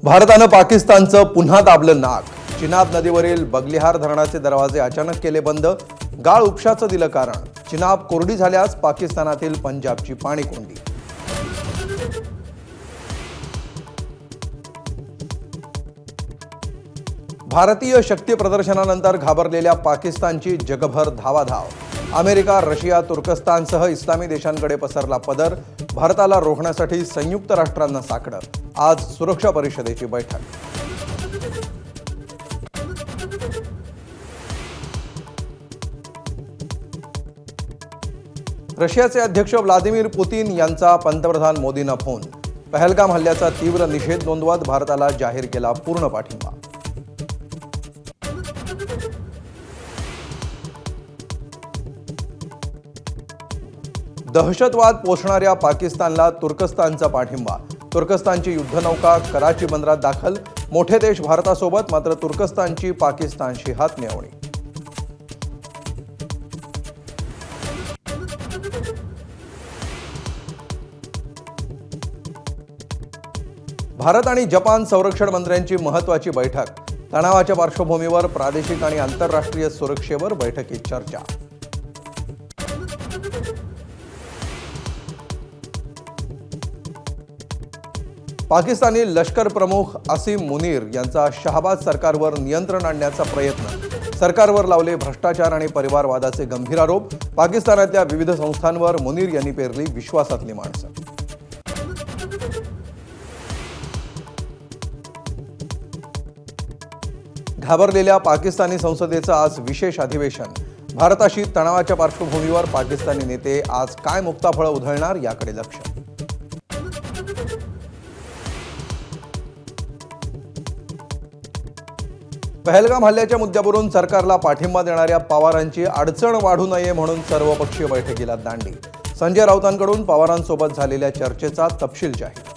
भारतानं पाकिस्तानचं पुन्हा दाबलं नाक। चिनाब नदीवरील बगलिहार धरणाचे दरवाजे अचानक केले बंद। गाळ उपशाचं दिलं कारण। चिनाब कोरडी झाल्यास पाकिस्तानातील पंजाबची पाणी कोंडी। भारतीय शक्ती प्रदर्शनानंतर घाबरलेल्या पाकिस्तानची जगभर धावाधाव। अमेरिका, रशिया, तुर्कस्तानसह इस्लामी देशांकडे पसरला पदर। भारताला रोखण्यासाठी संयुक्त राष्ट्रांना साकडं। आज सुरक्षा परिषदेची बैठक। रशियाचे अध्यक्ष व्लादिमीर पुतीन यांचा पंतप्रधान मोदींना फोन। पहलगाम हल्ल्याचा तीव्र निषेध नोंदवत भारताला जाहीर केला पूर्ण पाठिंबा। दहशतवाद पोषणाऱ्या पाकिस्तानला तुर्कस्तानचा पाठिंबा। तुर्कस्तानची युद्धनौका कराची बंदरात दाखल। मोठे देश भारतासोबत, मात्र तुर्कस्तानची पाकिस्तानशी हातमिळवणी। भारत आणि जपान संरक्षण मंत्र्यांची महत्त्वाची बैठक। तणावाच्या पार्श्वभूमीवर प्रादेशिक आणि आंतरराष्ट्रीय सुरक्षेवर बैठकीत चर्चा। पाकिस्तानी लष्कर प्रमुख असीम मुनीर यांचा शहबाज सरकारवर नियंत्रण आणण्याचा प्रयत्न। सरकारवर लावले भ्रष्टाचार आणि परिवारवादाचे गंभीर आरोप। पाकिस्तानातल्या विविध संस्थांवर मुनीर यांनी पेरली विश्वासातली माणसं। घाबरलेल्या पाकिस्तानी संसदेचं आज विशेष अधिवेशन। भारताशी तणावाच्या पार्श्वभूमीवर पाकिस्तानी नेते आज काय मुक्ताफळं उधळणार याकडे लक्ष। पहलगाम हल्ल्याच्या मुद्द्यावरून सरकारला पाठिंबा देणाऱ्या पवारांची अडचण वाढू नये म्हणून सर्वपक्षीय बैठकीला दांडी। संजय राऊतांकडून पवारांसोबत झालेल्या चर्चेचा तपशील जाहीर।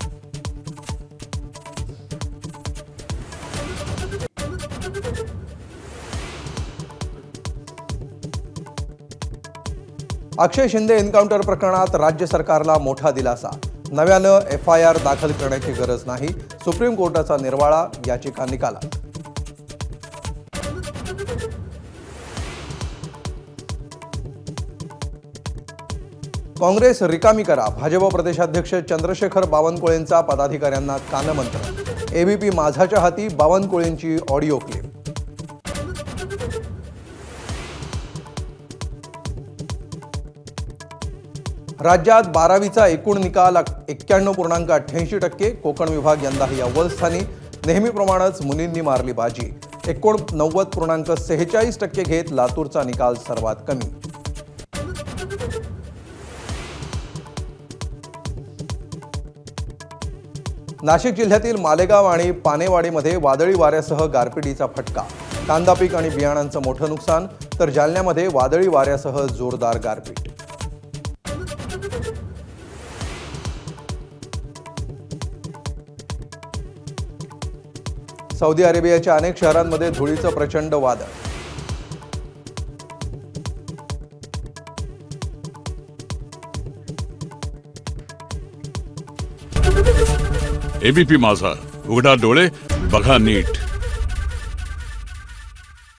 अक्षय शिंदे एन्काउंटर प्रकरणात राज्य सरकारला मोठा दिलासा। नव्यानं FIR दाखल करण्याची गरज नाही। सुप्रीम कोर्टाचा निर्वाळा, याचिका निकालात। काँग्रेस रिकामी करा। भाजप प्रदेशाध्यक्ष चंद्रशेखर बावनकुळेंचा पदाधिकाऱ्यांना कानमंत्र। ABP माझाच्या हाती बावनकुळेंची ऑडिओ क्लिप। राज्यात 12वीचा एकूण निकाल 91.88%। कोकण विभाग यंदाही अव्वल स्थानी। नेहमीप्रमाणेच मुलींनी मारली बाजी। 89.46% घेत लातूरचा निकाल सर्वात कमी। नाशिक जिल्ह्यातील मालेगाव आणि पानेवाडीमध्ये वादळी वाऱ्यासह गारपिटीचा फटका। कांदा पीक आणि बियाणांचं मोठं नुकसान, तर जालन्यामध्ये वादळी वाऱ्यासह जोरदार गारपीट। सौदी अरेबियाच्या अनेक शहरांमध्ये धुळीचं प्रचंड वादळ। ABP माझा, उघडा डोळे बघा नीट।